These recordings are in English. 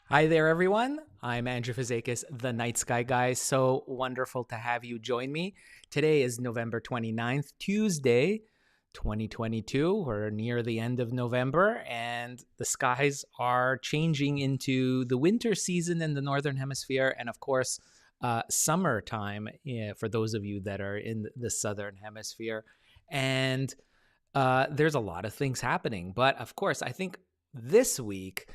Hi there, everyone. I'm Andrew Fazekas, the Night Sky Guy. So wonderful to have you join me. Today is November 29th, Tuesday, 2022. We're near the end of November, and the skies are changing into the winter season in the Northern Hemisphere, and of course, summertime for those of you that are in the Southern Hemisphere. And there's a lot of things happening. But of course, I think this week,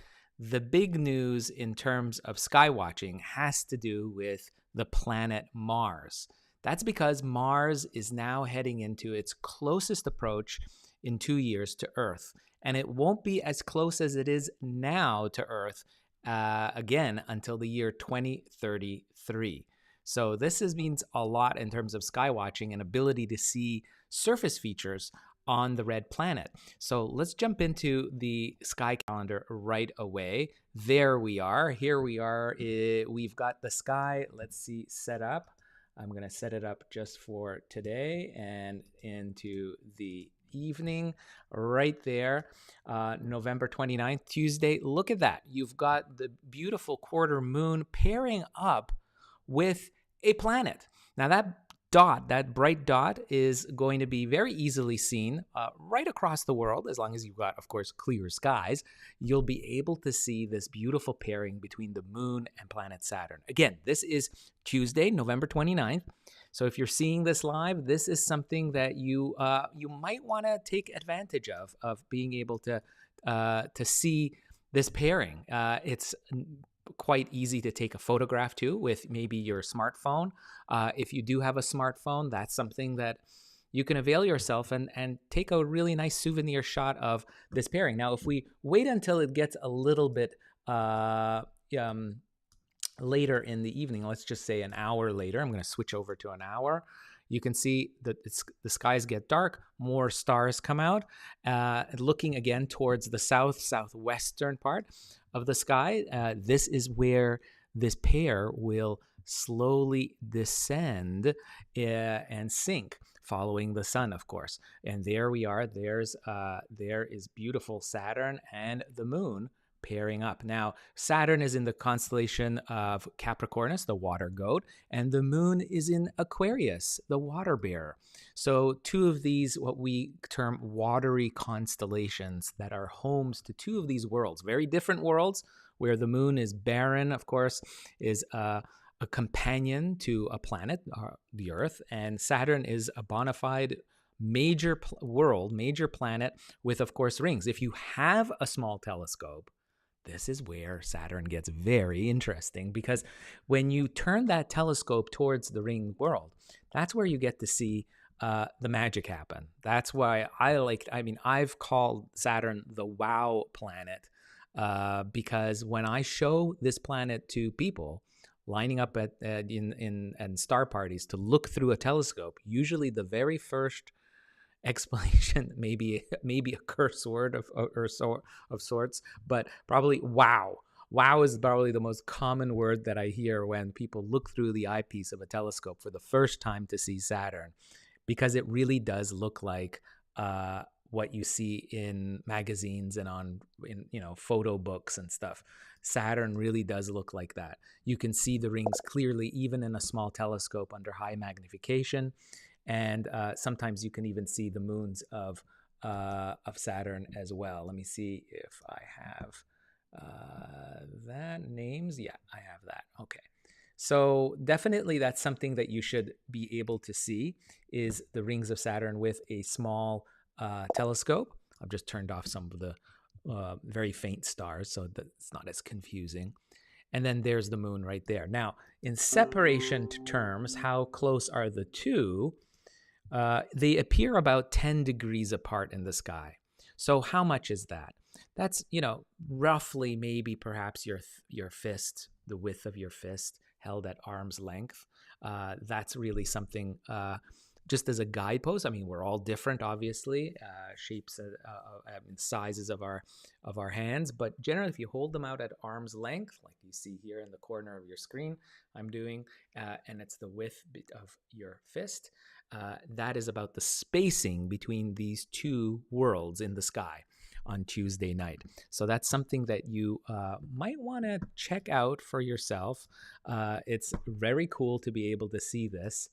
the big news in terms of sky watching has to do with the planet Mars. That's because Mars is now heading into its closest approach in 2 years to Earth. And it won't be as close as it is now to Earth again until the year 2033. So this means a lot in terms of sky watching and ability to see surface features on the red planet. So let's jump into the sky calendar right away. There we are. Here we are. We've got the sky, let's see, set up. I'm going to set it up just for today and into the evening right there. November 29th, Tuesday. Look at that. You've got the beautiful quarter moon pairing up with a planet. Now that bright dot is going to be very easily seen right across the world. As long as you've got, of course, clear skies, you'll be able to see this beautiful pairing between the moon and planet Saturn. Again, this is Tuesday, November 29th. So if you're seeing this live, this is something that you might want to take advantage of being able to see this pairing. It's quite easy to take a photograph too with maybe your smartphone. If you do have a smartphone, that's something that you can avail yourself and take a really nice souvenir shot of this pairing. Now, if we wait until it gets a little bit later in the evening, let's just say an hour later, I'm going to switch over to an hour. You can see that the skies get dark, more stars come out, looking again towards the southwestern part of the sky. This is where this pair will slowly descend and sink, following the sun, of course. And there we are. There is beautiful Saturn and the moon pairing up. Now, Saturn is in the constellation of Capricornus, the water goat, and the moon is in Aquarius, the water bear. So two of these, what we term watery constellations that are homes to two of these worlds, very different worlds, where the moon is barren, of course, is a companion to a planet, the Earth, and Saturn is a bona fide major planet with, of course, rings. If you have a small telescope, this is where Saturn gets very interesting, because when you turn that telescope towards the ring world, that's where you get to see the magic happen. That's why I've called Saturn the wow planet, because when I show this planet to people lining up in star parties to look through a telescope, usually the very first explanation, maybe a curse word of sorts, but probably wow. Wow is probably the most common word that I hear when people look through the eyepiece of a telescope for the first time to see Saturn, because it really does look like what you see in magazines and in photo books and stuff. Saturn really does look like that. You can see the rings clearly, even in a small telescope under high magnification. And sometimes you can even see the moons of Saturn as well. Let me see if I have that names. Yeah, I have that. Okay. So definitely that's something that you should be able to see, is the rings of Saturn with a small telescope. I've just turned off some of the very faint stars so that it's not as confusing. And then there's the moon right there. Now, in separation terms, how close are the two? They appear about 10 degrees apart in the sky. So how much is that? That's, roughly maybe perhaps your fist, the width of your fist held at arm's length. That's really something, just as a guidepost. I mean, we're all different, obviously, shapes, sizes of our hands. But generally, if you hold them out at arm's length, like you see here in the corner of your screen, I'm doing, and it's the width of your fist, that is about the spacing between these two worlds in the sky on Tuesday night. So that's something that you might want to check out for yourself. It's very cool to be able to see this.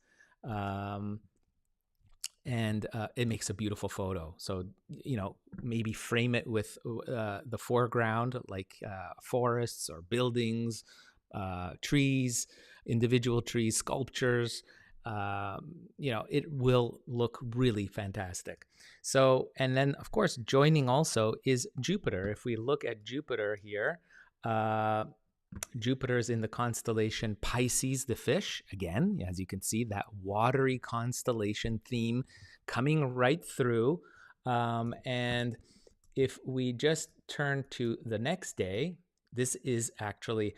And it makes a beautiful photo. So, maybe frame it with the foreground, like forests or buildings, trees, individual trees, sculptures. It will look really fantastic. So, and then of course, joining also is Jupiter. If we look at Jupiter here, Jupiter is in the constellation Pisces, the fish. Again, as you can see, that watery constellation theme coming right through. And if we just turn to the next day, this is actually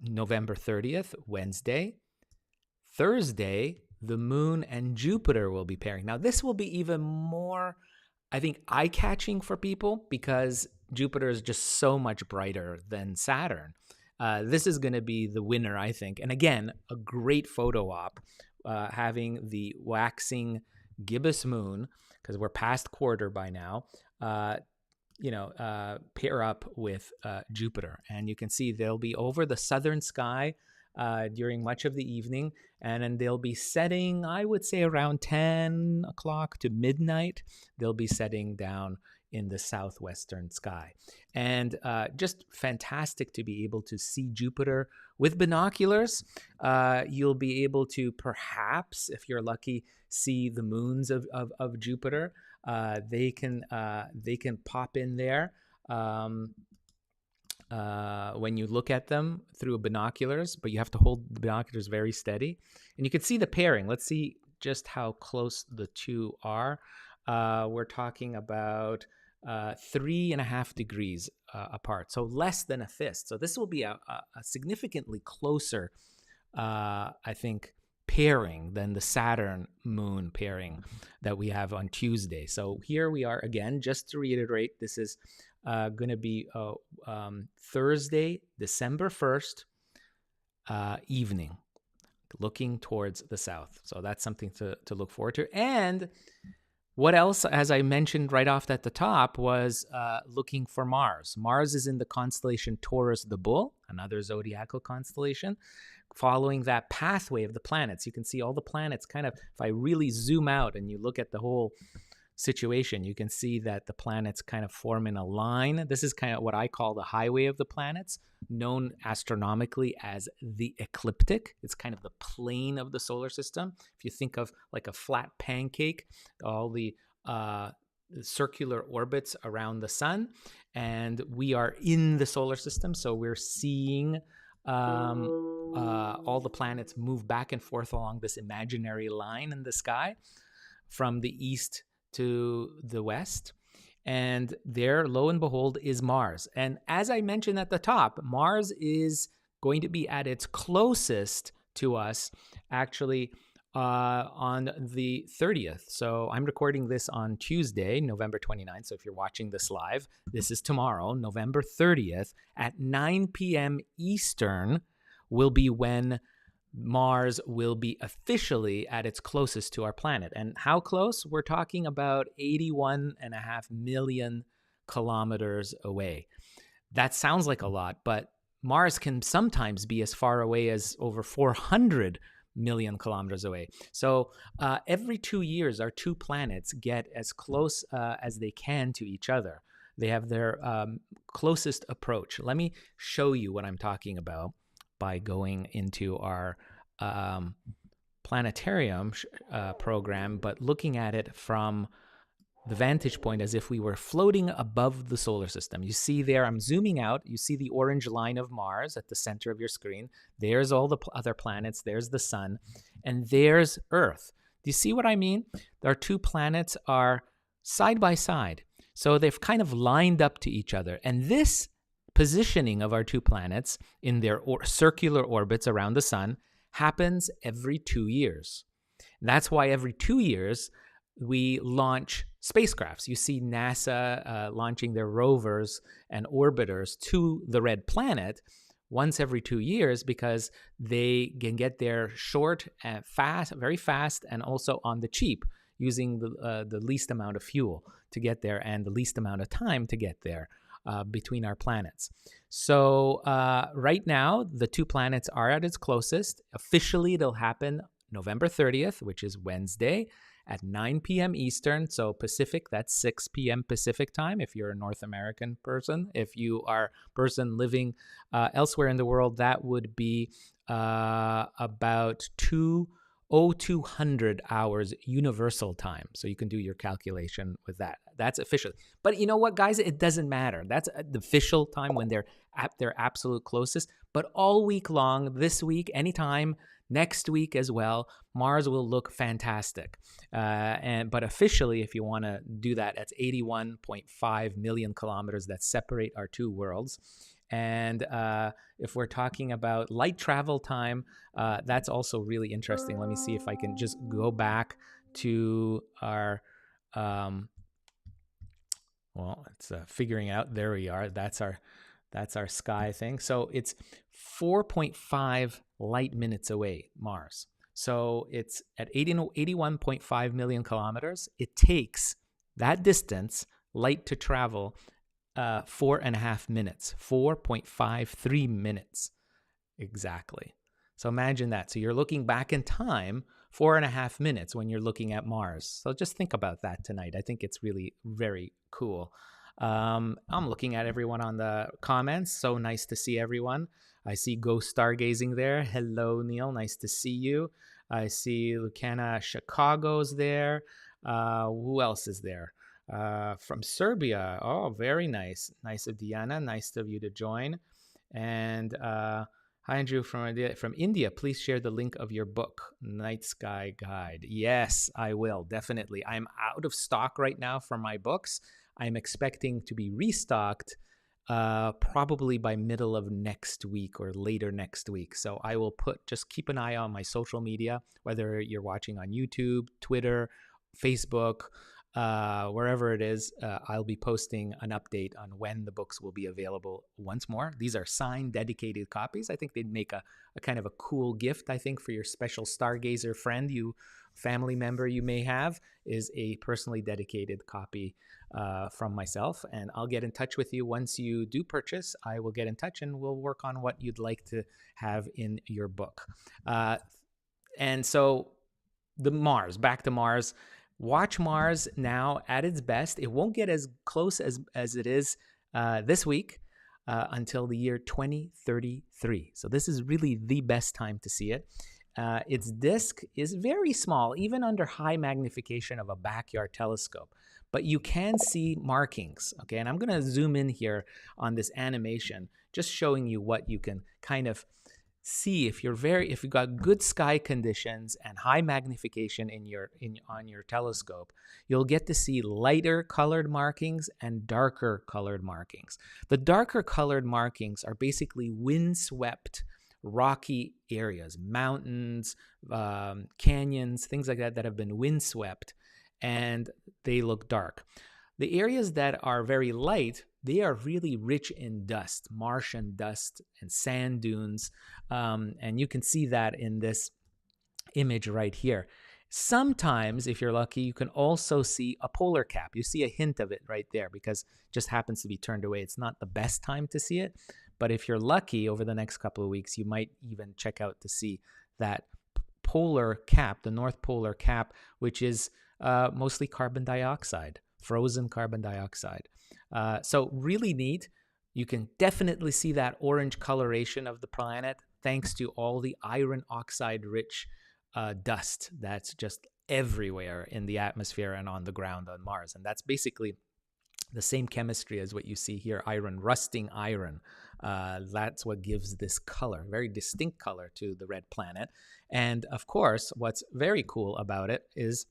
November 30th, Wednesday. Thursday, the moon and Jupiter will be pairing. Now, this will be even more, I think, eye-catching for people, because Jupiter is just so much brighter than Saturn. This is going to be the winner, I think. And again, a great photo op, having the waxing gibbous moon, because we're past quarter by now, pair up with Jupiter. And you can see they'll be over the southern sky during much of the evening, and then they'll be setting, I would say, around 10 o'clock to midnight. They'll be setting down in the southwestern sky. And just fantastic to be able to see Jupiter with binoculars. You'll be able to perhaps, if you're lucky, see the moons of Jupiter. They can pop in there when you look at them through binoculars, but you have to hold the binoculars very steady. And you can see the pairing. Let's see just how close the two are. We're talking about 3.5 degrees apart, so less than a fist. So this will be a significantly closer, I think, pairing than the Saturn moon pairing that we have on Tuesday. So here we are again, just to reiterate, this is going to be Thursday, December 1st evening, looking towards the south. So that's something to look forward to. And what else, as I mentioned right off at the top, was looking for Mars. Mars is in the constellation Taurus the Bull, another zodiacal constellation, following that pathway of the planets. You can see all the planets kind of, if I really zoom out and you look at the whole situation, you can see that the planets kind of form in a line. This is kind of what I call the highway of the planets, known astronomically as the ecliptic. It's kind of the plane of the solar system. If you think of like a flat pancake, all the circular orbits around the sun, and we are in the solar system, so we're seeing all the planets move back and forth along this imaginary line in the sky from the east to the west. And there, lo and behold, is Mars. And as I mentioned at the top, Mars is going to be at its closest to us, actually, on the 30th. So I'm recording this on Tuesday, November 29th. So if you're watching this live, this is tomorrow, November 30th at 9 p.m. Eastern will be when Mars will be officially at its closest to our planet. And how close? We're talking about 81.5 million kilometers away. That sounds like a lot, but Mars can sometimes be as far away as over 400 million kilometers away. So every 2 years, our two planets get as close as they can to each other. They have their closest approach. Let me show you what I'm talking about by going into our planetarium program, but looking at it from the vantage point as if we were floating above the solar system. You see there, I'm zooming out, you see the orange line of Mars at the center of your screen. There's all the other planets, there's the sun, and there's Earth. Do you see what I mean? Our two planets are side by side. So they've kind of lined up to each other. And this positioning of our two planets in their circular orbits around the sun happens every 2 years. And that's why every 2 years we launch spacecrafts. You see NASA launching their rovers and orbiters to the red planet once every 2 years because they can get there short and fast, very fast, and also on the cheap, using the least amount of fuel to get there and the least amount of time to get there between our planets. So right now, the two planets are at its closest. Officially, it'll happen November 30th, which is Wednesday, at 9 p.m. Eastern. So Pacific, that's 6 p.m. Pacific time if you're a North American person. If you are a person living elsewhere in the world, that would be about 200 hours universal time. So you can do your calculation with that. That's official. But you know what, guys? It doesn't matter. That's the official time when they're at their absolute closest. But all week long, this week, anytime, next week as well, Mars will look fantastic. But officially, if you want to do that, that's 81.5 million kilometers that separate our two worlds. And if we're talking about light travel time, that's also really interesting. Let me see if I can just go back to our, it's figuring out. There we are. That's our sky thing. So it's 4.5 light minutes away, Mars. So it's at 81.5 million kilometers. It takes that distance, light to travel, 4.5 minutes, 4.53 minutes exactly. So imagine that. So you're looking back in time 4.5 minutes when you're looking at Mars. So just think about that tonight. I think it's really very cool. I'm looking at everyone on the comments. So nice to see everyone. I see Go Stargazing there. Hello, Neil. Nice to see you. I see Lucana Chicago's there. Who else is there? From Serbia. Oh, very nice. Nice of Diana. Nice of you to join. And hi, Andrew from India. Please share the link of your book, Night Sky Guide. Yes, I will. Definitely. I'm out of stock right now for my books. I'm expecting to be restocked probably by middle of next week or later next week. So I will just keep an eye on my social media, whether you're watching on YouTube, Twitter, Facebook, wherever it is. I'll be posting an update on when the books will be available once more. These are signed, dedicated copies. I think they'd make a kind of a cool gift, I think, for your special stargazer friend, family member you may have, is a personally dedicated copy from myself. And I'll get in touch with you once you do purchase. I will get in touch and we'll work on what you'd like to have in your book. And so back to Mars. Watch Mars now at its best. It won't get as close as it is this week until the year 2033. So this is really the best time to see it. its disk is very small, even under high magnification of a backyard telescope. But you can see markings, okay? And I'm going to zoom in here on this animation, just showing you what you can kind of see if you've got good sky conditions and high magnification on your telescope. You'll get to see lighter colored markings and darker colored markings. The darker colored markings are basically windswept rocky areas, mountains, canyons, things like that have been windswept, and they look dark. The areas that are very light, they are really rich in dust, Martian dust and sand dunes. And you can see that in this image right here. Sometimes, if you're lucky, you can also see a polar cap. You see a hint of it right there because it just happens to be turned away. It's not the best time to see it, but if you're lucky, over the next couple of weeks, you might even check out to see that polar cap, the North Polar Cap, which is mostly carbon dioxide, frozen carbon dioxide. So really neat. You can definitely see that orange coloration of the planet thanks to all the iron oxide rich dust that's just everywhere in the atmosphere and on the ground on Mars. And that's basically the same chemistry as what you see here, iron, rusting iron. That's what gives this color, very distinct color to the red planet. And of course, what's very cool about it is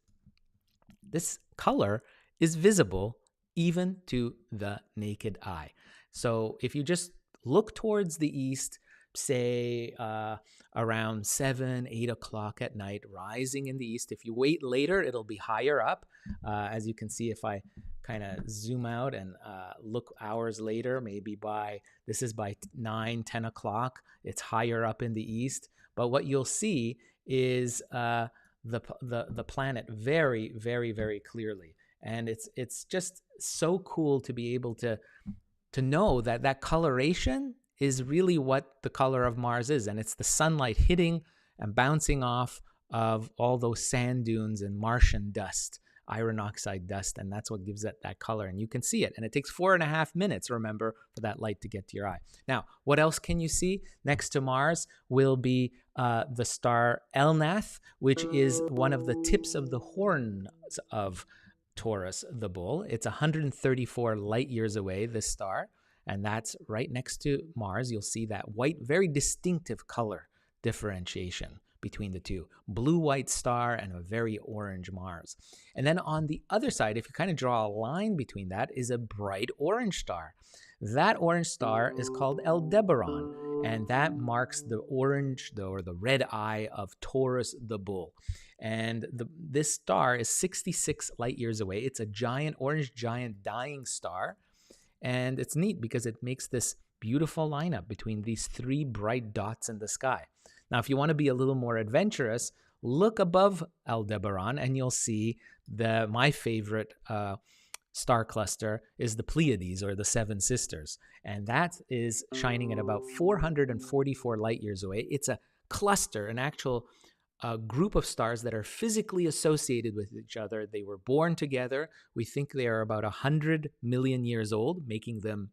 this color is visible even to the naked eye. So if you just look towards the east, say around 7, 8 o'clock at night, rising in the east. If you wait later, it'll be higher up. As you can see, if I kind of zoom out and look hours later, maybe this is by 9, 10 o'clock, it's higher up in the east. But what you'll see is the planet very, very, very clearly. And it's just so cool to be able to know that coloration is really what the color of Mars is. And it's the sunlight hitting and bouncing off of all those sand dunes and Martian dust, iron oxide dust. And that's what gives it that color. And you can see it. And it takes 4.5 minutes, remember, for that light to get to your eye. Now, what else can you see? Next to Mars will be the star Elnath, which is one of the tips of the horns of Taurus, the bull. It's 134 light years away, this star. And that's right next to Mars. You'll see that white, very distinctive color differentiation between the two. Blue-white star and a very orange Mars. And then on the other side, if you kind of draw a line between that, is a bright orange star. That orange star is called Aldebaran, and that marks the orange or the red eye of Taurus the bull. And this star is 66 light years away. It's a giant, orange giant dying star. And it's neat because it makes this beautiful lineup between these three bright dots in the sky. Now, if you want to be a little more adventurous, look above Aldebaran and you'll see my favorite star cluster is the Pleiades, or the Seven Sisters. And that is shining at about 444 light years away. It's a cluster, an actual group of stars that are physically associated with each other. They were born together. We think they are about 100 million years old, making them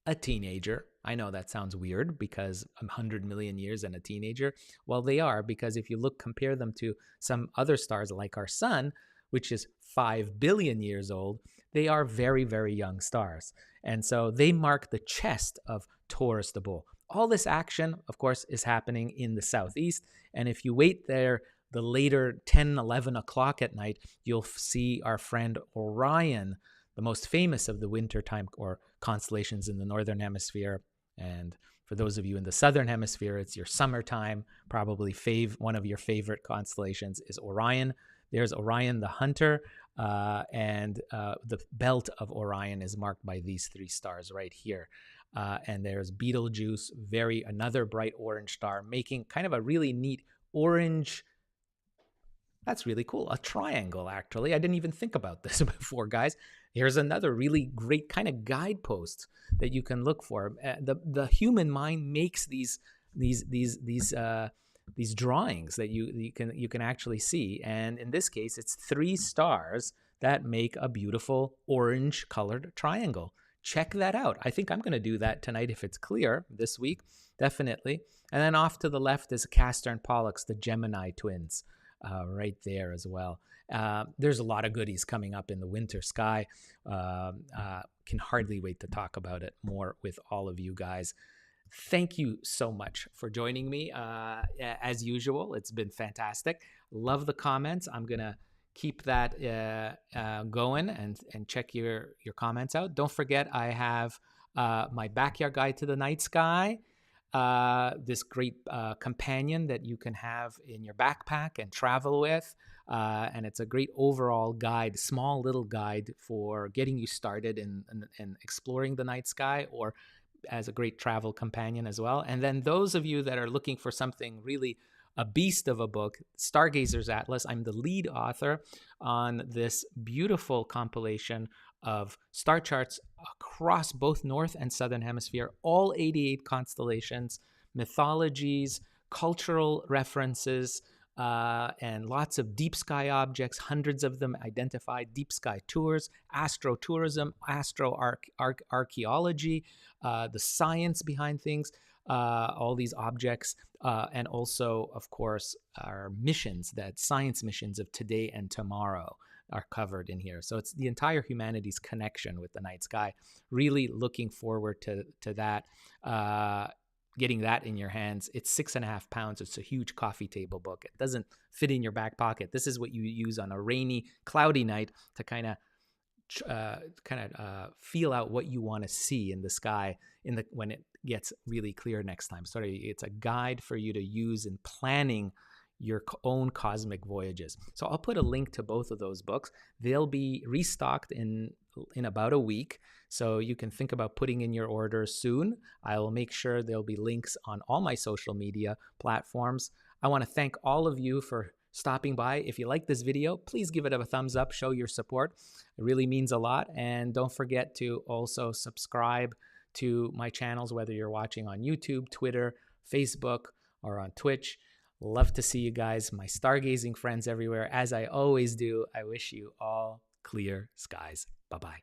a teenager. I know that sounds weird because 100 million years and a teenager. Well, they are, because if you compare them to some other stars like our sun, which is 5 billion years old, they are very, very young stars. And so they mark the chest of Taurus the bull. All this action, of course, is happening in the southeast. And if you wait there, the later 10, 11 o'clock at night, you'll see our friend Orion, the most famous of the wintertime or constellations in the northern hemisphere. And for those of you in the southern hemisphere, it's your summertime. Probably one of your favorite constellations is Orion. There's Orion the Hunter, and the belt of Orion is marked by these three stars right here. And there's Betelgeuse, another bright orange star, making kind of a really neat orange. That's really cool. A triangle, actually. I didn't even think about this before, guys. Here's another really great kind of guidepost that you can look for. The human mind makes these drawings that you can actually see, and in this case, it's three stars that make a beautiful orange-colored triangle. check that out. I think I'm going to do that tonight if it's clear this week, definitely. And then off to the left is Castor and Pollux, the Gemini twins, right there as well. There's a lot of goodies coming up in the winter sky. Can hardly wait to talk about it more with all of you guys. Thank you so much for joining me. As usual, it's been fantastic. Love the comments. I'm going to keep that going and check your comments out. Don't forget, I have my backyard guide to the night sky, this great companion that you can have in your backpack and travel with. And it's a great overall guide, small little guide for getting you started in exploring the night sky, or as a great travel companion as well. And then those of you that are looking for something really a beast of a book, Stargazer's Atlas. I'm the lead author on this beautiful compilation of star charts across both North and Southern Hemisphere, all 88 constellations, mythologies, cultural references, and lots of deep sky objects, hundreds of them identified, deep sky tours, astrotourism, astroarchaeology, the science behind things, all these objects, and also, of course, our missions, that science missions of today and tomorrow are covered in here. So it's the entire humanity's connection with the night sky. Really looking forward to that. Getting that in your hands. It's 6.5 pounds. It's a huge coffee table book. It doesn't fit in your back pocket. This is what you use on a rainy, cloudy night to kind of feel out what you want to see in the sky when it gets really clear next time. So it's a guide for you to use in planning your own cosmic voyages. So I'll put a link to both of those books. They'll be restocked in about a week, so you can think about putting in your order soon. I will make sure there'll be links on all my social media platforms. I want to thank all of you for stopping by. If you like this video, please give it a thumbs up, show your support. It really means a lot. And don't forget to also subscribe to my channels, whether you're watching on YouTube, Twitter, Facebook, or on Twitch. Love to see you guys, my stargazing friends everywhere. As I always do, I wish you all clear skies. Bye-bye.